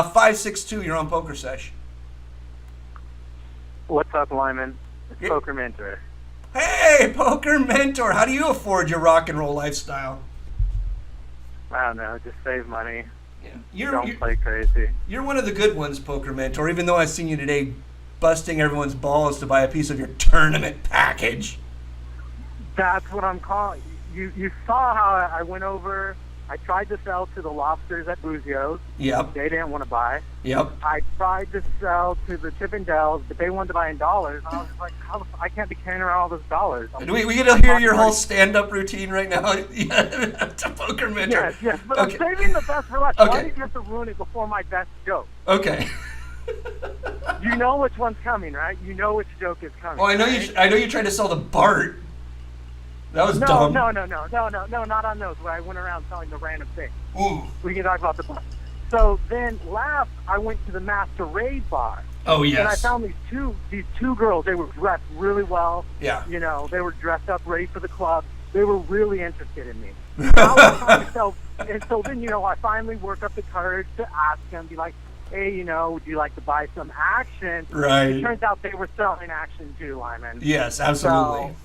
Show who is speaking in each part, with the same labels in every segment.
Speaker 1: 562, you're on PokerSesh.
Speaker 2: What's up, Lyman? It's PokerMentor.
Speaker 1: Hey, PokerMentor. How do you afford your rock and roll lifestyle?
Speaker 2: I don't know. Just save money.
Speaker 1: Yeah.
Speaker 2: Don't play crazy.
Speaker 1: You're one of the good ones, PokerMentor, even though I seen you today busting everyone's balls to buy a piece of your tournament package.
Speaker 2: That's what I'm calling. You saw how I went over. I tried to sell to the lobsters at Boozio's.
Speaker 1: Yep.
Speaker 2: They didn't want to buy.
Speaker 1: Yep.
Speaker 2: I tried to sell to the Chippendales, but they wanted to buy in dollars. And I was just like, I can't be carrying around all those dollars.
Speaker 1: We get to hear your whole stand-up routine right now to PokerMentor.
Speaker 2: Yes, but
Speaker 1: okay.
Speaker 2: I'm saving the best for last.
Speaker 1: Okay.
Speaker 2: Why did you have to ruin it before my best joke?
Speaker 1: Okay.
Speaker 2: You know which one's coming, right? You know which joke is coming.
Speaker 1: Oh, I know
Speaker 2: right?
Speaker 1: you. I know you tried to sell the Bart. That was dumb.
Speaker 2: No, not on those where I went around selling the random thing.
Speaker 1: Ooh.
Speaker 2: We can talk about the bar. So then last I went to the Masquerade Bar.
Speaker 1: Oh, yes.
Speaker 2: And I found these two girls. They were dressed really well.
Speaker 1: Yeah.
Speaker 2: You know, they were dressed up, ready for the club. They were really interested in me. I was trying to sell, and so then, you know, I finally work up the courage to ask them, be like, hey, you know, would you like to buy some action?
Speaker 1: Right.
Speaker 2: It turns out they were selling action too, Lyman.
Speaker 1: Yes, absolutely.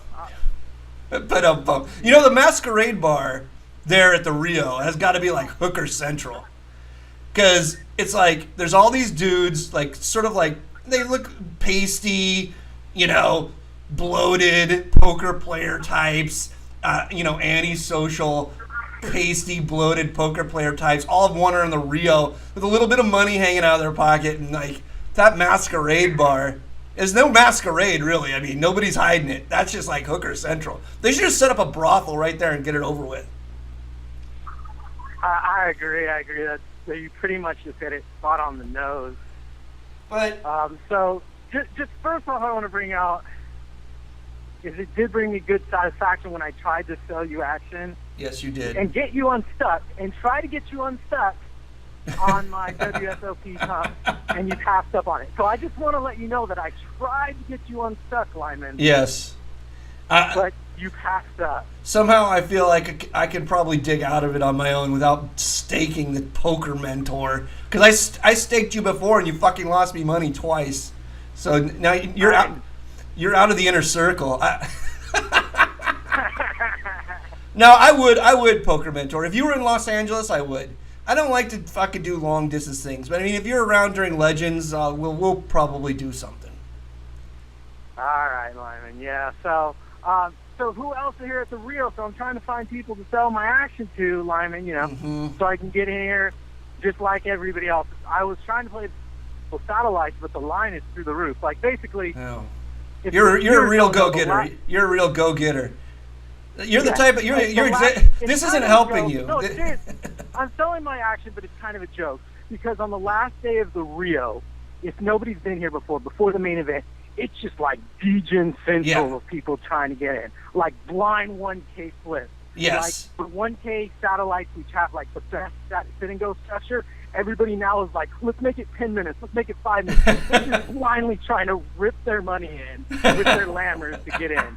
Speaker 1: But you know, the Masquerade Bar there at the Rio has got to be like Hooker Central, because it's like there's all these dudes, like sort of like they look pasty, you know, bloated poker player types, you know, antisocial, pasty, bloated poker player types, all wandering the Rio with a little bit of money hanging out of their pocket, and like that Masquerade Bar. There's no masquerade, really. I mean, nobody's hiding it. That's just like Hooker Central. They should just set up a brothel right there and get it over with.
Speaker 2: I agree. That you pretty much just hit it spot on the nose.
Speaker 1: But
Speaker 2: so, just first of all, I want to bring out is it did bring me good satisfaction when I tried to sell you action.
Speaker 1: Yes, you did.
Speaker 2: And get you unstuck, and try to get you unstuck on my WSOP comp, and you passed up on it. So I just want to let you know that I tried to get you unstuck, Lyman.
Speaker 1: Yes.
Speaker 2: But you passed up.
Speaker 1: Somehow I feel like I can probably dig out of it on my own without staking the PokerMentor. Because I staked you before and you fucking lost me money twice. So now you're out. You're out of the inner circle. No, I would PokerMentor. If you were in Los Angeles, I would. I don't like to fucking do long distance things, but I mean, if you're around during Legends, we'll probably do something.
Speaker 2: All right, Lyman. Yeah. So who else is here at the Rio? So I'm trying to find people to sell my action to, Lyman. You know, so I can get in here just like everybody else. I was trying to play the satellites, but the line is through the roof. Like basically, you're
Speaker 1: a real go-getter. You're a real go-getter. You're the type of this isn't helping you.
Speaker 2: No, seriously, I'm selling my action, but it's kind of a joke because on the last day of the Rio, if nobody's been here before the main event, it's just like degen central of people trying to get in, like blind 1K flips.
Speaker 1: Yes.
Speaker 2: Like for 1K satellites, we have like the best sit and go structure. Everybody now is like, let's make it 10 minutes, let's make it 5 minutes. They're just blindly trying to rip their money in with their lammers to get in.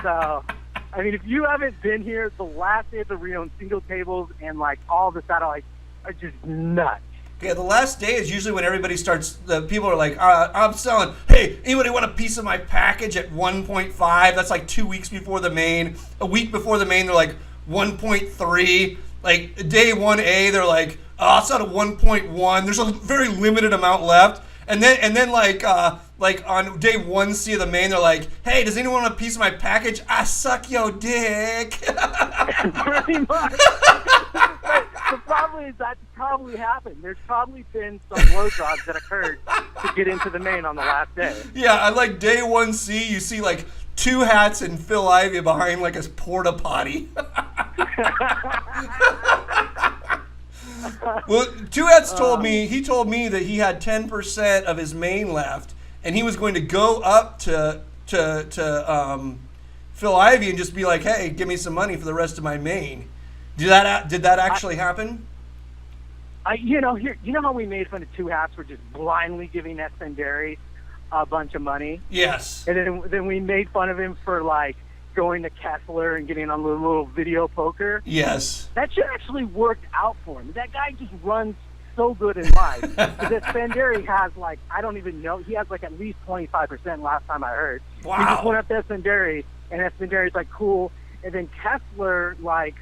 Speaker 2: So. I mean, if you haven't been here, the last day of the Rio and single tables and like all the satellites are just nuts.
Speaker 1: Yeah, the last day is usually when everybody starts. The people are like, "I'm selling. Hey, anybody want a piece of my package at 1.5?" That's like 2 weeks before the main. A week before the main, they're like 1.3. Like day 1A, they're like, "Oh, it's out of 1.1." There's a very limited amount left. And then like on day 1C of the main, they're like, "Hey, does anyone want a piece of my package? I suck your dick."
Speaker 2: Pretty much. The problem is that's probably happened. There's probably been some blowjobs that occurred to get into the main on the last day.
Speaker 1: Yeah, I like day 1C, you see like 2 hats and Phil Ivey behind like a porta potty. Well, Two Hats told me that he had 10% of his main left, and he was going to go up to Phil Ivey and just be like, "Hey, give me some money for the rest of my main." Did that actually happen?
Speaker 2: You know how we made fun of Two Hats for just blindly giving Espenderry a bunch of money?
Speaker 1: Yes.
Speaker 2: And then we made fun of him for like going to Kessler and getting on little video poker.
Speaker 1: Yes.
Speaker 2: That shit actually worked out for him. That guy just runs so good in life. Because Espanderi has, like, I don't even know, he has, like, at least 25% last time I heard.
Speaker 1: Wow.
Speaker 2: He just went up to Espanderi, and Espanderi's like, cool. And then Kessler, like,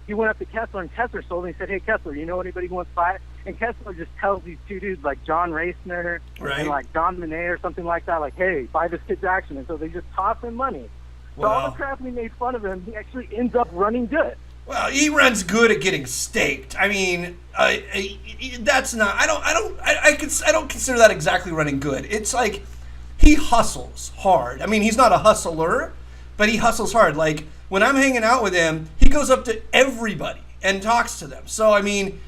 Speaker 2: he went up to Kessler, and Kessler sold, and he said, hey, Kessler, you know anybody who wants to buy it? And Kessler just tells these two dudes, like John Racner and, like, Don Monet or something like that, like, hey, buy this kid's action. And so they just toss him money. So all the crap we made fun of him, he actually ends up running good.
Speaker 1: Well, he runs good at getting staked. I mean, that's not. I don't consider that exactly running good. It's like he hustles hard. I mean, he's not a hustler, but he hustles hard. Like when I'm hanging out with him, he goes up to everybody and talks to them. So I mean,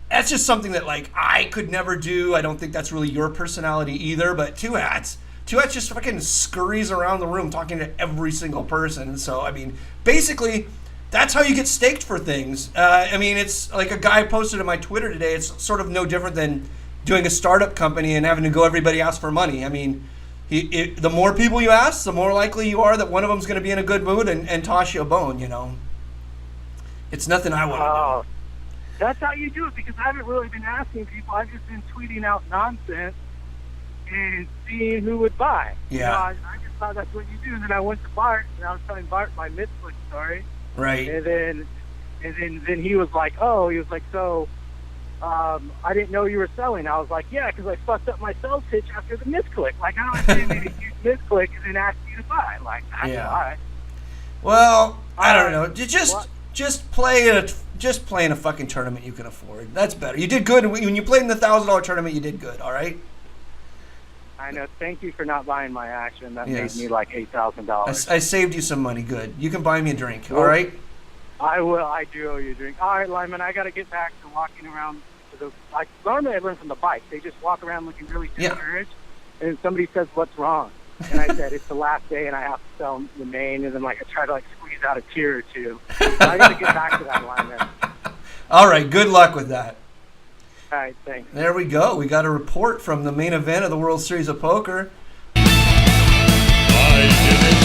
Speaker 1: that's just something that like I could never do. I don't think that's really your personality either. But Two Hats just fucking scurries around the room talking to every single person. So I mean, basically, that's how you get staked for things. I mean, it's like a guy posted on my Twitter today. It's sort of no different than doing a startup company and having to go everybody ask for money. I mean, the more people you ask, the more likely you are that one of them's going to be in a good mood and toss you a bone, you know. It's nothing I want to do.
Speaker 2: That's how you do it, because I haven't really been asking people. I've just been tweeting out nonsense and seeing who would buy.
Speaker 1: Yeah.
Speaker 2: You know, I just thought that's what you do. And then I went to Bart, and I was telling Bart my Netflix story.
Speaker 1: Right.
Speaker 2: And then he was like, so I didn't know you were selling. I was like, yeah, because I fucked up my sales pitch after the misclick. Like, I don't understand me to use misclick and then ask you to buy. Like, that's why.
Speaker 1: Well, I don't know. Just play in a fucking tournament you can afford. That's better. You did good when you played in the $1,000 tournament. You did good. All right.
Speaker 2: I know. Thank you for not buying my action. That made me like $8,000.
Speaker 1: I saved you some money. Good. You can buy me a drink. All right.
Speaker 2: I will. I do owe you a drink. All right, Lyman. I got to get back to walking around. Normally I learn from the bike. They just walk around looking really discouraged. And somebody says, "What's wrong?" And I said, "It's the last day, and I have to sell the main." And then I try to squeeze out a tear or two. So I got to get back to that, Lyman. All
Speaker 1: right. Good luck with that.
Speaker 2: All right, thanks.
Speaker 1: There we go. We got a report from the main event of the World Series of Poker.
Speaker 3: I did it.